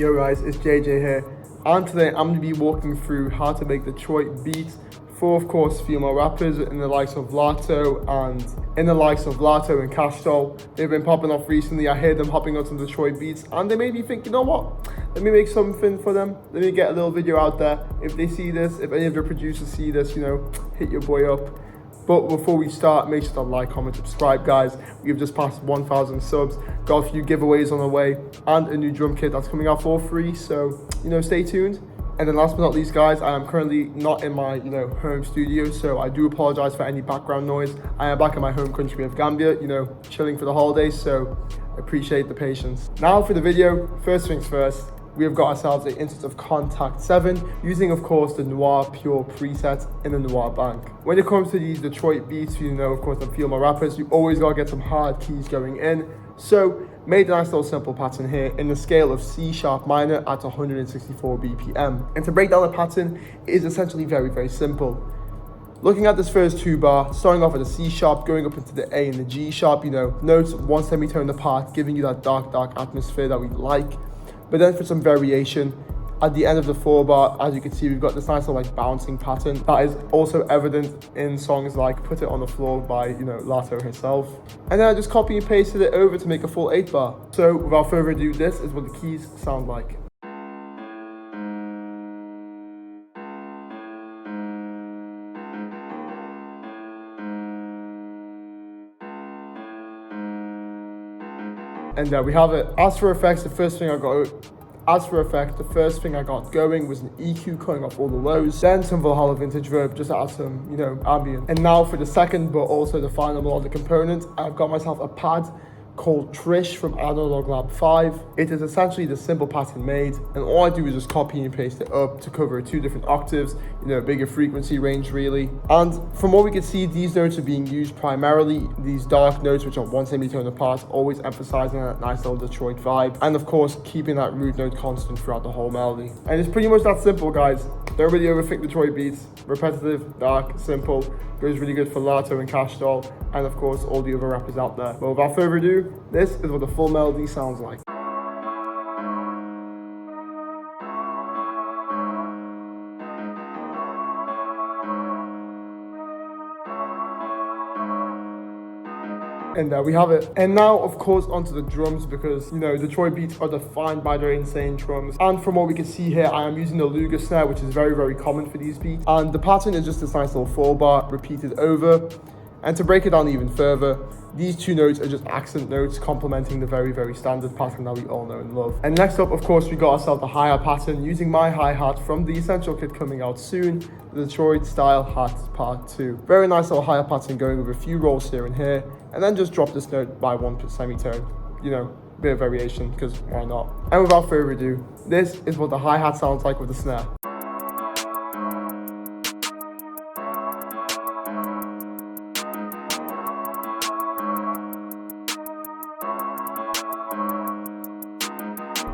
Yo guys, it's JJ here, and today I'm going to be walking through how to make Detroit beats for, of course, female rappers in the likes of LATTO and KASH. They've been popping off recently. I hear them hopping on some Detroit beats, and they made me think, you know what? Let me make something for them. Let me get a little video out there. If they see this, if any of the producers see this, you know, hit your boy up. But before we start, make sure to like, comment, subscribe, guys. We've just passed 1,000 subs, got a few giveaways on the way, and a new drum kit that's coming out for free. So, you know, stay tuned. And then last but not least, guys, I am currently not in my, home studio, so I do apologize for any background noise. I am back in my home country of Gambia, chilling for the holidays, so appreciate the patience. Now for the video, first things first. We have got ourselves an instance of Contact 7 using, of course, the Noir Pure preset in the Noir bank. When it comes to these Detroit beats, of course, the female rappers, you always gotta get some hard keys going in. So made a nice little simple pattern here in the scale of C sharp minor at 164 BPM. And to break down the pattern is essentially very, very simple. Looking at this first two bar, starting off at the C sharp, going up into the A and the G sharp, notes one semitone apart, giving you that dark, dark atmosphere that we like. But then for some variation, at the end of the 4 bar, as you can see, we've got this nice little bouncing pattern that is also evident in songs like Put It On The Floor by, LATTO herself. And then I just copy and pasted it over to make a full 8 bar. So without further ado, this is what the keys sound like. And there we have it. As for effects, the first thing I got going was an EQ cutting off all the lows, then some Valhalla vintage verb just to add some, ambient. And now for the second, but also the final melodic component, I've got myself a pad called Trish from Analog Lab 5. It is essentially the simple pattern made, and all I do is just copy and paste it up to cover 2 different octaves, bigger frequency range really. And from what we can see, these notes are being used primarily, these dark notes which are 1 semitone apart, always emphasizing that nice little Detroit vibe, and of course keeping that root note constant throughout the whole melody. And it's pretty much that simple, guys. Don't really overthink Detroit beats. Repetitive, dark, simple, goes really good for LATTO and KASH, and of course all the other rappers out there. But without further ado, this is what the full melody sounds like. And there we have it. And now, of course, onto the drums, because, Detroit beats are defined by their insane drums. And from what we can see here, I am using the Luger snare, which is very, very common for these beats. And the pattern is just this nice little 4 bar repeated over. And to break it down even further, these 2 notes are just accent notes complementing the very, very standard pattern that we all know and love. And next up, of course, we got ourselves the hi-hat pattern using my hi-hat from the Essential kit coming out soon, the Detroit Style Hat Part 2. Very nice little hi-hat pattern going with a few rolls here and here, and then just drop this note by 1 semitone. Bit of variation, because why not? And without further ado, this is what the hi-hat sounds like with the snare.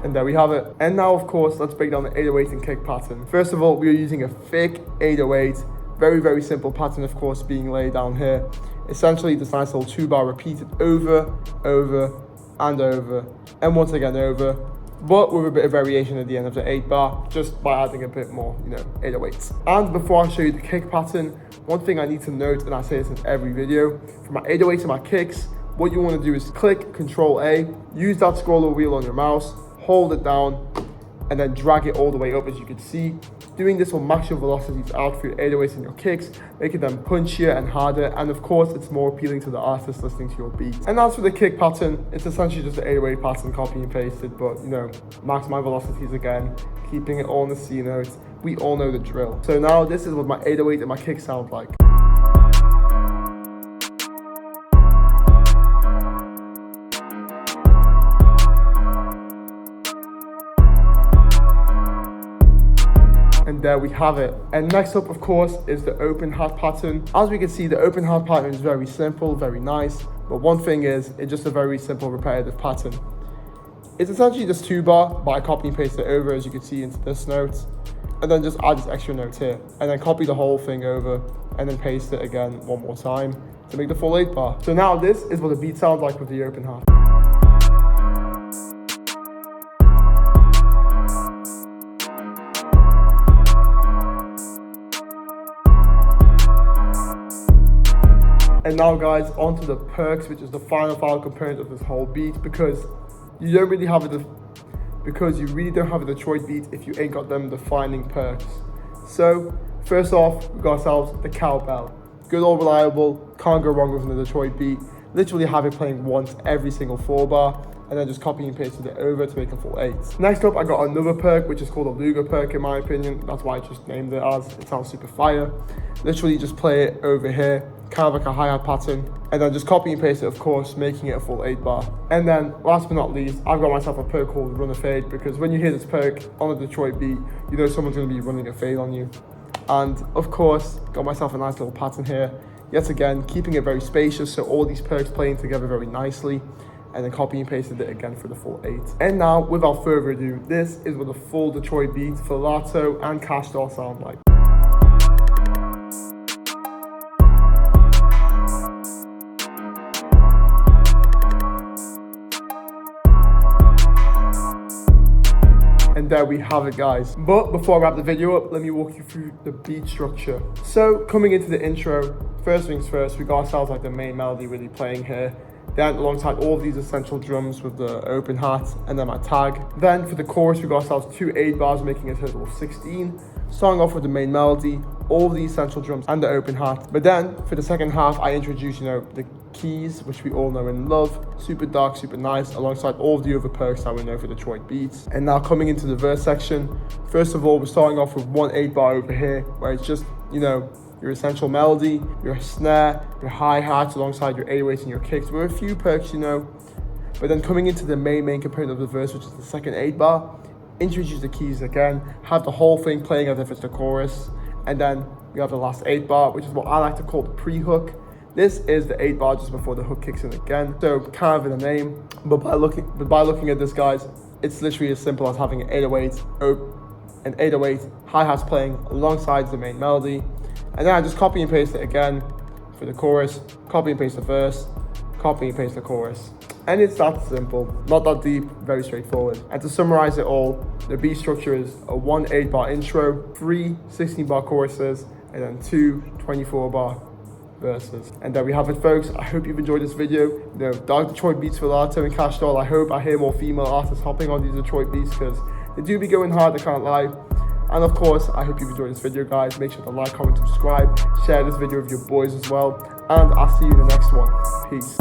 And there we have it. And now, of course, let's break down the 808 and kick pattern. First of all, we are using a thick 808. Very, very simple pattern, of course, being laid down here. Essentially, this nice little 2 bar repeated over, and over, and once again over, but with a bit of variation at the end of the 8 bar, just by adding a bit more, 808s. And before I show you the kick pattern, one thing I need to note, and I say this in every video, for my 808s and my kicks, what you want to do is click Control A, use that scroller wheel on your mouse, hold it down, and then drag it all the way up, as you can see. Doing this will max your velocities out for your 808s and your kicks, making them punchier and harder, and of course it's more appealing to the artist listening to your beats. And as for the kick pattern, it's essentially just the 808 pattern copy and pasted, but max my velocities again, keeping it all in the C notes. We all know the drill. So now this is what my 808 and my kick sound like. And there we have it. And next up, of course, is the open hat pattern. As we can see, the open hat pattern is very simple, very nice. But one thing is, it's just a very simple repetitive pattern. It's essentially just 2 bar, but I copy and paste it over, as you can see, into this note. And then just add this extra note here. And then copy the whole thing over, and then paste it again 1 more time to make the full 8 bar. So now this is what the beat sounds like with the open hat. And now guys, onto the perks, which is the final component of this whole beat, because you really don't have a Detroit beat if you ain't got them defining perks. So first off, we got ourselves the cowbell. Good old reliable, can't go wrong with the Detroit beat. Literally have it playing once every single 4 bar, and then just copy and pasted it over to make a full 8. Next up, I got another perk, which is called a Luger perk in my opinion. That's why I just named it as. It sounds super fire. Literally just play it over here, kind of like a hi-hat pattern, and then just copy and paste it, of course, making it a full 8 bar. And then last but not least, I've got myself a perk called Run a Fade, because when you hear this perk on a Detroit beat, you know someone's going to be running a fade on you. And of course, got myself a nice little pattern here. Yet again, keeping it very spacious, so all these perks playing together very nicely, and then copy and pasted it again for the full 8. And now, without further ado, this is what the full Detroit beat for LATTO and KASH all sound like. And there we have it, guys. But before I wrap the video up, let me walk you through the beat structure. So coming into the intro, first things first, we got ourselves like the main melody really playing here. Then alongside all of these essential drums with the open hat and then my tag. Then for the chorus, we got ourselves 2 8 bars, making a total of 16. Starting off with the main melody, all the essential drums and the open hat. But then for the second half, I introduced, the keys, which we all know and love. Super dark, super nice, alongside all of the other perks that we know for Detroit beats. And now coming into the verse section, first of all, we're starting off with 1 8 bar over here, where it's just, your essential melody, your snare, your hi-hats alongside your 808s and your kicks. With a few perks, But then coming into the main component of the verse, which is the second 8 bar, introduce the keys again, have the whole thing playing as if it's the chorus, and then we have the last 8 bar, which is what I like to call the pre-hook. This is the 8 bar just before the hook kicks in again, so kind of in the name. But by looking at this, guys, it's literally as simple as having an 808 hi-hats playing alongside the main melody, and then I just copy and paste it again for the chorus, copy and paste the verse, copy and paste the chorus. And it's that simple, not that deep, very straightforward. And to summarize it all, the beat structure is a 1 8 bar intro, 3 16 bar choruses, and then 2 24 bar verses. And there we have it, folks. I hope you've enjoyed this video. Dark Detroit beats for LATTO and KASH. I hope I hear more female artists hopping on these Detroit beats, because they do be going hard, I can't lie. And of course, I hope you've enjoyed this video, guys. Make sure to like, comment, subscribe, share this video with your boys as well. And I'll see you in the next one. Peace.